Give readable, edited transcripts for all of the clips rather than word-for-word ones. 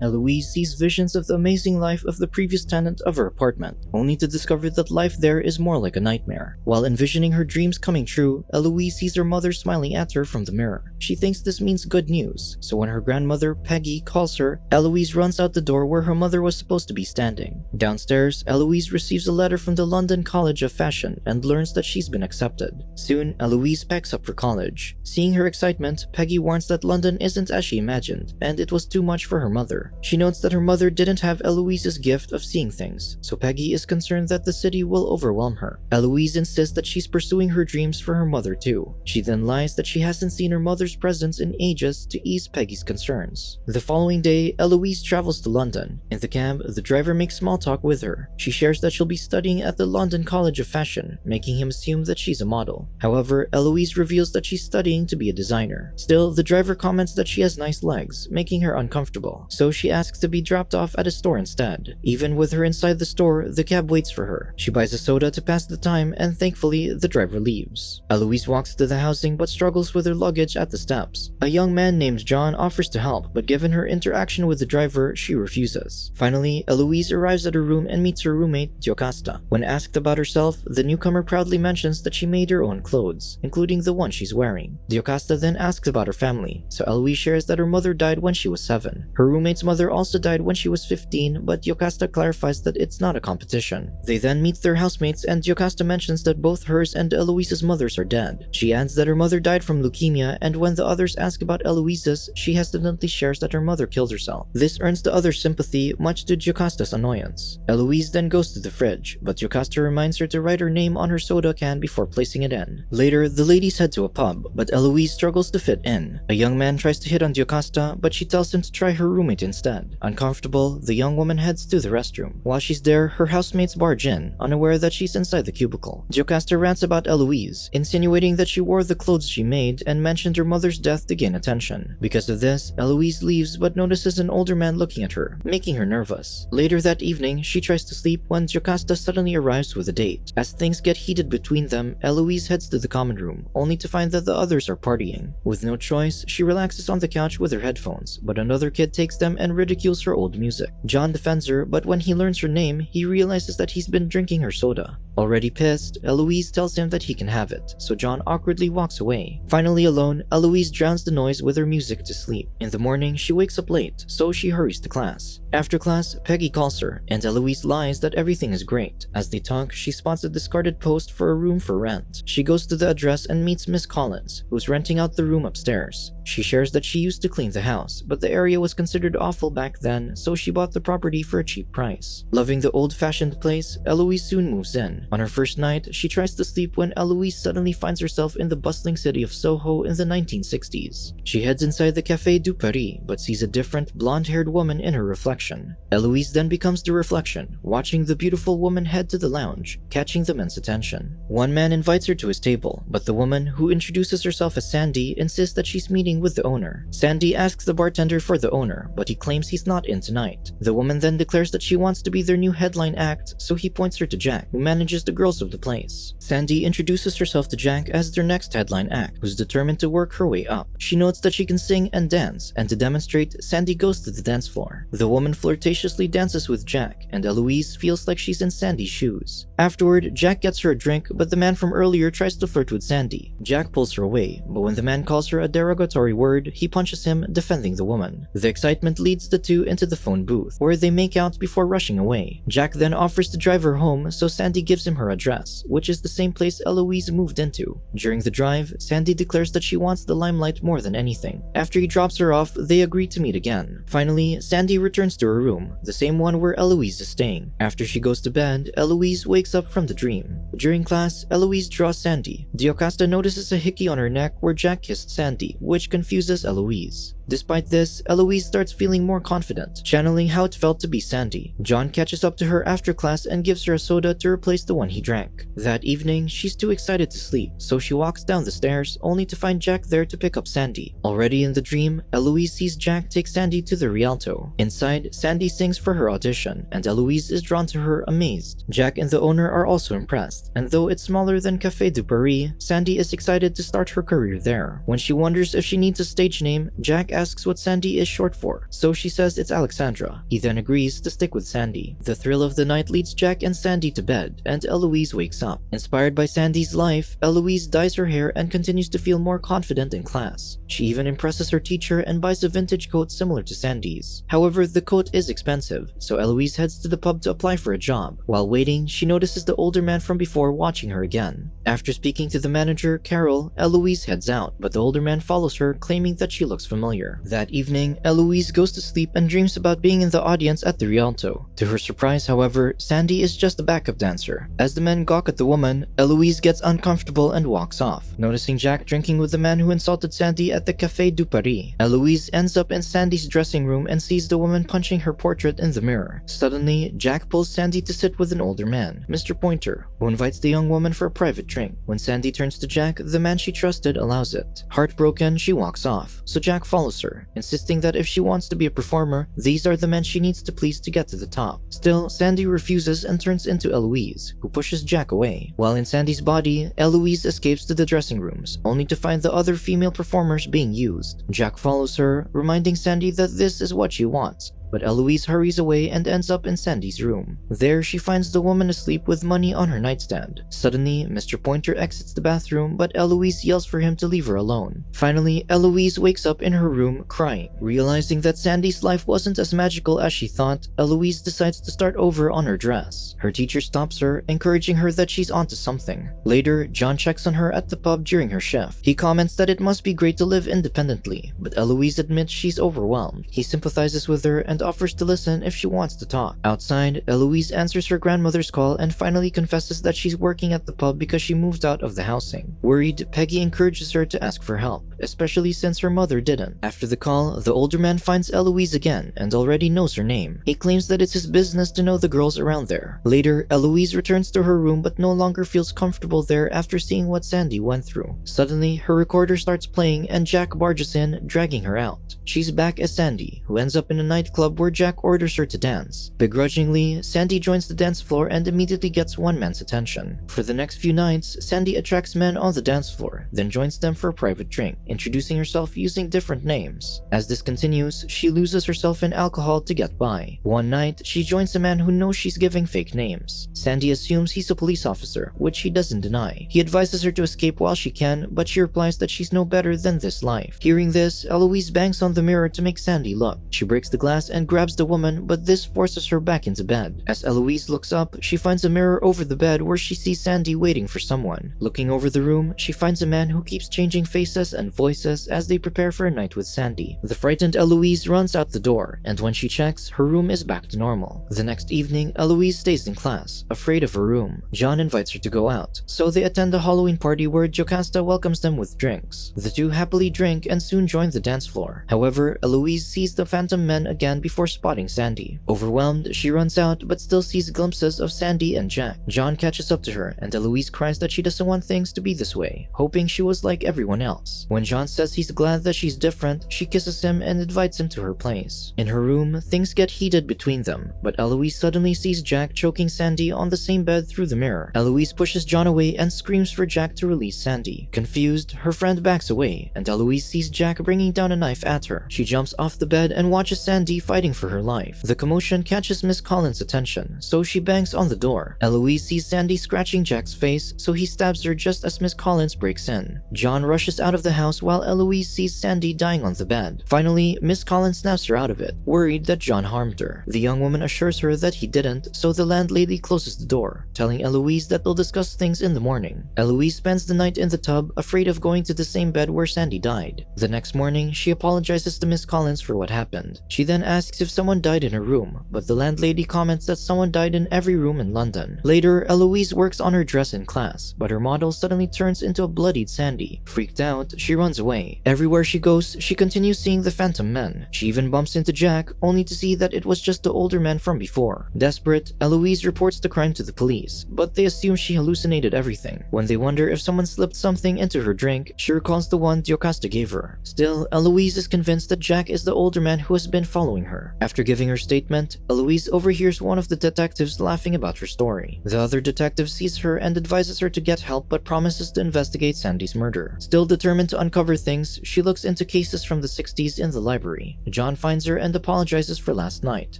Eloise sees visions of the amazing life of the previous tenant of her apartment, only to discover that life there is more like a nightmare. While envisioning her dreams coming true, Eloise sees her mother smiling at her from the mirror. She thinks this means good news, so when her grandmother, Peggy, calls her, Eloise runs out the door where her mother was supposed to be standing. Downstairs, Eloise receives a letter from the London College of Fashion and learns that she's been accepted. Soon, Eloise packs up for college. Seeing her excitement, Peggy warns that London isn't as she imagined, and it was too much for her mother. She notes that her mother didn't have Eloise's gift of seeing things, so Peggy is concerned that the city will overwhelm her. Eloise insists that she's pursuing her dreams for her mother too. She then lies that she hasn't seen her mother's presence in ages to ease Peggy's concerns. The following day, Eloise travels to London. In the cab, the driver makes small talk with her. She shares that she'll be studying at the London College of Fashion, making him assume that she's a model. However, Eloise reveals that she's studying to be a designer. Still, the driver comments that she has nice legs, making her uncomfortable, so she asks to be dropped off at a store instead. Even with her inside the store, the cab waits for her. She buys a soda to pass the time, and thankfully, the driver leaves. Eloise walks to the housing but struggles with her luggage at the steps. A young man named John offers to help, but given her interaction with the driver, she refuses. Finally, Eloise arrives at her room and meets her roommate, Giocasta. When asked about herself, the newcomer proudly mentions that she made her own clothes, including the one she's wearing. Giocasta then asks about her family, so Eloise shares that her mother died when she was 7. Her roommate's mother also died when she was 15, but Giocasta clarifies that it's not a competition. They then meet their housemates, and Giocasta mentions that both hers and Eloise's mothers are dead. She adds that her mother died from leukemia, and when the others ask about Eloise's, she hesitantly shares that her mother killed herself. This earns the others sympathy, much to Giocasta's annoyance. Eloise then goes to the fridge, but Giocasta reminds her to write her name on her soda can before placing it in. Later, the ladies head to a pub, but Eloise struggles to fit in. A young man tries to hit on Giocasta, but she tells him to try her roommate instead. Uncomfortable, the young woman heads to the restroom. While she's there, her housemates barge in, unaware that she's inside the cubicle. Giocasta rants about Eloise, insinuating that she wore the clothes she made and mentioned her mother's death to gain attention. Because of this, Eloise leaves but notices an older man looking at her, making her nervous. Later that evening, she tries to sleep when Giocasta suddenly arrives with a date. As things get heated between them, Eloise heads to the common room, only to find that the others are partying. With no choice, she relaxes on the couch with her headphones, but another kid takes them and ridicules her old music. John defends her, but when he learns her name, he realizes that he's been drinking her soda. Already pissed, Eloise tells him that he can have it, so John awkwardly walks away. Finally alone, Eloise drowns the noise with her music to sleep. In the morning, she wakes up late, so she hurries to class. After class, Peggy calls her, and Eloise lies that everything is great. As they talk, she spots a discarded post for a room for rent. She goes to the address and meets Miss Collins, who's renting out the room upstairs. She shares that she used to clean the house, but the area was considered awful back then, so she bought the property for a cheap price. Loving the old-fashioned place, Eloise soon moves in. On her first night, she tries to sleep when Eloise suddenly finds herself in the bustling city of Soho in the 1960s. She heads inside the Café du Paris, but sees a different, blonde-haired woman in her reflection. Eloise then becomes the reflection, watching the beautiful woman head to the lounge, catching the men's attention. One man invites her to his table, but the woman, who introduces herself as Sandie, insists that she's meeting with the owner. Sandie asks the bartender for the owner, but he claims he's not in tonight. The woman then declares that she wants to be their new headline act, so he points her to Jack, who manages the girls of the place. Sandie introduces herself to Jack as their next headline act, who's determined to work her way up. She notes that she can sing and dance, and to demonstrate, Sandie goes to the dance floor. The woman flirtatiously dances with Jack, and Eloise feels like she's in Sandie's shoes. Afterward, Jack gets her a drink, but the man from earlier tries to flirt with Sandie. Jack pulls her away, but when the man calls her a derogatory word, he punches him, defending the woman. The excitement leads the two into the phone booth, where they make out before rushing away. Jack then offers to drive her home, so Sandie gives him her address, which is the same place Eloise moved into. During the drive, Sandie declares that she wants the limelight more than anything. After he drops her off, they agree to meet again. Finally, Sandie returns to her room, the same one where Eloise is staying. After she goes to bed, Eloise wakes up from the dream. During class, Eloise draws Sandie. Giocasta notices a hickey on her neck where Jack kissed Sandie, which confuses Eloise. Despite this, Eloise starts feeling more confident, channeling how it felt to be Sandie. John catches up to her after class and gives her a soda to replace the one he drank. That evening, she's too excited to sleep, so she walks down the stairs, only to find Jack there to pick up Sandie. Already in the dream, Eloise sees Jack take Sandie to the Rialto. Inside, Sandie sings for her audition, and Eloise is drawn to her, amazed. Jack and the owner are also impressed, and though it's smaller than Café du Paris, Sandie is excited to start her career there. When she wonders if she needs a stage name, Jack asks what Sandie is short for, so she says it's Alexandra. He then agrees to stick with Sandie. The thrill of the night leads Jack and Sandie to bed, and Eloise wakes up. Inspired by Sandie's life, Eloise dyes her hair and continues to feel more confident in class. She even impresses her teacher and buys a vintage coat similar to Sandie's. However, the coat is expensive, so Eloise heads to the pub to apply for a job. While waiting, she notices the older man from before watching her again. After speaking to the manager, Carol, Eloise heads out, but the older man follows her, claiming that she looks familiar. That evening, Eloise goes to sleep and dreams about being in the audience at the Rialto. To her surprise, however, Sandie is just a backup dancer. As the men gawk at the woman, Eloise gets uncomfortable and walks off. Noticing Jack drinking with the man who insulted Sandie at the Café du Paris, Eloise ends up in Sandie's dressing room and sees the woman punching her portrait in the mirror. Suddenly, Jack pulls Sandie to sit with an older man, Mr. Pointer, who invites the young woman for a private drink. When Sandie turns to Jack, the man she trusted allows it. Heartbroken, she walks off, so Jack follows her, insisting that if she wants to be a performer, these are the men she needs to please to get to the top. Still, Sandie refuses and turns into Eloise, who pushes Jack away. While in Sandie's body, Eloise escapes to the dressing rooms, only to find the other female performers being used. Jack follows her, reminding Sandie that this is what she wants. But Eloise hurries away and ends up in Sandie's room. There, she finds the woman asleep with money on her nightstand. Suddenly, Mr. Pointer exits the bathroom, but Eloise yells for him to leave her alone. Finally, Eloise wakes up in her room, crying. Realizing that Sandie's life wasn't as magical as she thought, Eloise decides to start over on her dress. Her teacher stops her, encouraging her that she's onto something. Later, John checks on her at the pub during her shift. He comments that it must be great to live independently, but Eloise admits she's overwhelmed. He sympathizes with her and offers to listen if she wants to talk. Outside, Eloise answers her grandmother's call and finally confesses that she's working at the pub because she moved out of the housing. Worried, Peggy encourages her to ask for help, especially since her mother didn't. After the call, the older man finds Eloise again and already knows her name. He claims that it's his business to know the girls around there. Later, Eloise returns to her room but no longer feels comfortable there after seeing what Sandie went through. Suddenly, her recorder starts playing and Jack barges in, dragging her out. She's back as Sandie, who ends up in a nightclub where Jack orders her to dance. Begrudgingly, Sandie joins the dance floor and immediately gets one man's attention. For the next few nights, Sandie attracts men on the dance floor, then joins them for a private drink, introducing herself using different names. As this continues, she loses herself in alcohol to get by. One night, she joins a man who knows she's giving fake names. Sandie assumes he's a police officer, which he doesn't deny. He advises her to escape while she can, but she replies that she's no better than this life. Hearing this, Eloise bangs on the mirror to make Sandie look. She breaks the glass and grabs the woman, but this forces her back into bed. As Eloise looks up, she finds a mirror over the bed where she sees Sandie waiting for someone. Looking over the room, she finds a man who keeps changing faces and voices as they prepare for a night with Sandie. The frightened Eloise runs out the door, and when she checks, her room is back to normal. The next evening, Eloise stays in class, afraid of her room. John invites her to go out, so they attend a Halloween party where Jocasta welcomes them with drinks. The two happily drink and soon join the dance floor. However, Eloise sees the phantom men again before spotting Sandie. Overwhelmed, she runs out but still sees glimpses of Sandie and Jack. John catches up to her and Eloise cries that she doesn't want things to be this way, hoping she was like everyone else. When John says he's glad that she's different, she kisses him and invites him to her place. In her room, things get heated between them, but Eloise suddenly sees Jack choking Sandie on the same bed through the mirror. Eloise pushes John away and screams for Jack to release Sandie. Confused, her friend backs away and Eloise sees Jack bringing down a knife at her. She jumps off the bed and watches Sandie fighting for her life. The commotion catches Miss Collins' attention, so she bangs on the door. Eloise sees Sandie scratching Jack's face, so he stabs her just as Miss Collins breaks in. John rushes out of the house while Eloise sees Sandie dying on the bed. Finally, Miss Collins snaps her out of it, worried that John harmed her. The young woman assures her that he didn't, so the landlady closes the door, telling Eloise that they'll discuss things in the morning. Eloise spends the night in the tub, afraid of going to the same bed where Sandie died. The next morning, she apologizes to Miss Collins for what happened. She then asks if someone died in her room, but the landlady comments that someone died in every room in London. Later, Eloise works on her dress in class, but her model suddenly turns into a bloodied Sandie. Freaked out, she runs away. Everywhere she goes, she continues seeing the phantom men. She even bumps into Jack, only to see that it was just the older man from before. Desperate, Eloise reports the crime to the police, but they assume she hallucinated everything. When they wonder if someone slipped something into her drink, she recalls the one Jocasta gave her. Still, Eloise is convinced that Jack is the older man who has been following her. her. After giving her statement, Eloise overhears one of the detectives laughing about her story. The other detective sees her and advises her to get help but promises to investigate Sandie's murder. Still determined to uncover things, she looks into cases from the 60s in the library. John finds her and apologizes for last night,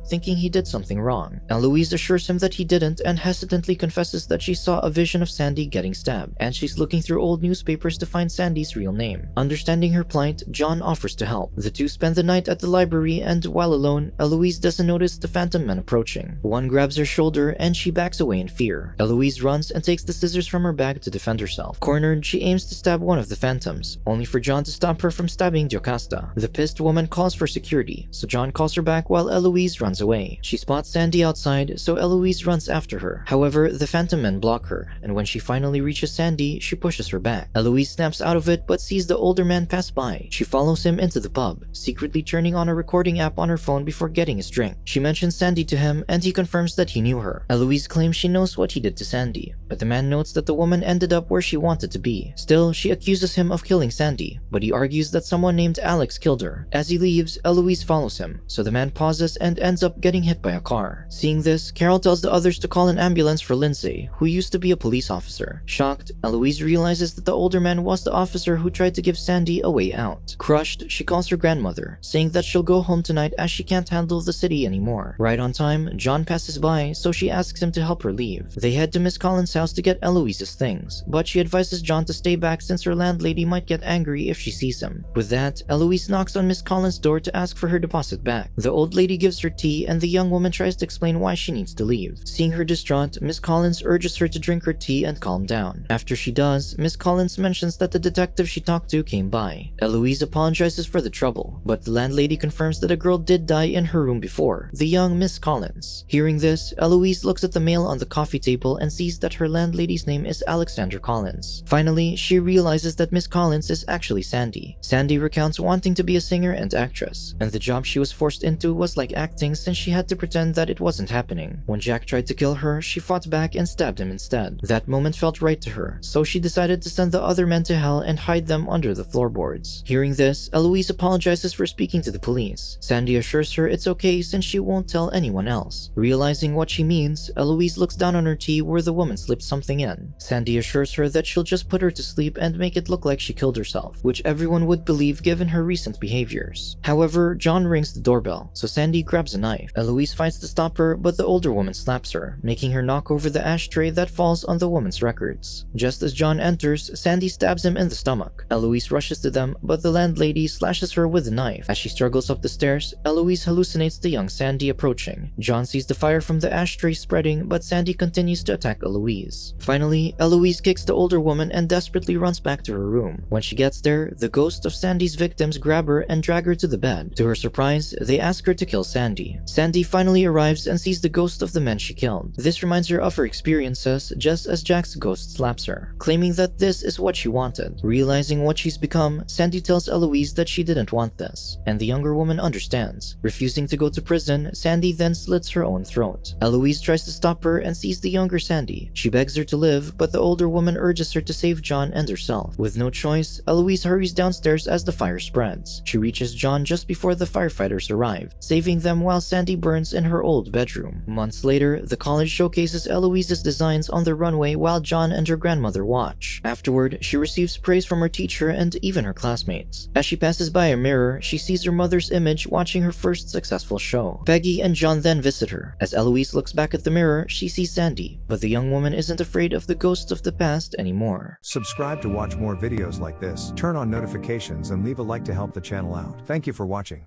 thinking he did something wrong. Eloise assures him that he didn't and hesitantly confesses that she saw a vision of Sandie getting stabbed, and she's looking through old newspapers to find Sandie's real name. Understanding her plight, John offers to help. The two spend the night at the library, and while alone, Eloise doesn't notice the phantom men approaching. One grabs her shoulder and she backs away in fear. Eloise runs and takes the scissors from her bag to defend herself. Cornered, she aims to stab one of the phantoms, only for John to stop her from stabbing Jocasta. The pissed woman calls for security, so John calls her back while Eloise runs away. She spots Sandie outside, so Eloise runs after her. However, the phantom men block her, and when she finally reaches Sandie, she pushes her back. Eloise snaps out of it but sees the older man pass by. She follows him into the pub, secretly turning on a recording app on her phone before getting his drink. She mentions Sandie to him, and he confirms that he knew her. Eloise claims she knows what he did to Sandie, but the man notes that the woman ended up where she wanted to be. Still, she accuses him of killing Sandie, but he argues that someone named Alex killed her. As he leaves, Eloise follows him, so the man pauses and ends up getting hit by a car. Seeing this, Carol tells the others to call an ambulance for Lindsay, who used to be a police officer. Shocked, Eloise realizes that the older man was the officer who tried to give Sandie a way out. Crushed, she calls her grandmother, saying that she'll go home tonight as she can't handle the city anymore. Right on time, John passes by, so she asks him to help her leave. They head to Miss Collins' house to get Eloise's things, but she advises John to stay back since her landlady might get angry if she sees him. With that, Eloise knocks on Miss Collins' door to ask for her deposit back. The old lady gives her tea and the young woman tries to explain why she needs to leave. Seeing her distraught, Miss Collins urges her to drink her tea and calm down. After she does, Miss Collins mentions that the detective she talked to came by. Eloise apologizes for the trouble, but the landlady confirms that a girl did die in her room before, the young Miss Collins. Hearing this, Eloise looks at the mail on the coffee table and sees that her landlady's name is Alexandra Collins. Finally, she realizes that Miss Collins is actually Sandie. Sandie recounts wanting to be a singer and actress, and the job she was forced into was like acting since she had to pretend that it wasn't happening. When Jack tried to kill her, she fought back and stabbed him instead. That moment felt right to her, so she decided to send the other men to hell and hide them under the floorboards. Hearing this, Eloise apologizes for speaking to the police. Sandie assures her it's okay since she won't tell anyone else. Realizing what she means, Eloise looks down on her tea where the woman slipped something in. Sandie assures her that she'll just put her to sleep and make it look like she killed herself, which everyone would believe given her recent behaviors. However, John rings the doorbell, so Sandie grabs a knife. Eloise fights to stop her, but the older woman slaps her, making her knock over the ashtray that falls on the woman's records. Just as John enters, Sandie stabs him in the stomach. Eloise rushes to them, but the landlady slashes her with a knife. As she struggles up the stairs, Eloise hallucinates the young Sandie approaching. John sees the fire from the ashtray spreading, but Sandie continues to attack Eloise. Finally, Eloise kicks the older woman and desperately runs back to her room. When she gets there, the ghosts of Sandie's victims grab her and drag her to the bed. To her surprise, they ask her to kill Sandie. Sandie finally arrives and sees the ghost of the men she killed. This reminds her of her experiences just as Jack's ghost slaps her, claiming that this is what she wanted. Realizing what she's become, Sandie tells Eloise that she didn't want this, and the younger woman understands. Refusing to go to prison, Sandie then slits her own throat. Eloise tries to stop her and sees the younger Sandie. She begs her to live, but the older woman urges her to save John and herself. With no choice, Eloise hurries downstairs as the fire spreads. She reaches John just before the firefighters arrive, saving them while Sandie burns in her old bedroom. Months later, the college showcases Eloise's designs on the runway while John and her grandmother watch. Afterward, she receives praise from her teacher and even her classmates. As she passes by a mirror, she sees her mother's image watching her first successful show. Peggy and John then visit her. As Eloise looks back at the mirror, she sees Sandie, but the young woman isn't afraid of the ghosts of the past anymore. Subscribe to watch more videos like this, turn on notifications and leave a like to help the channel out. Thank you for watching.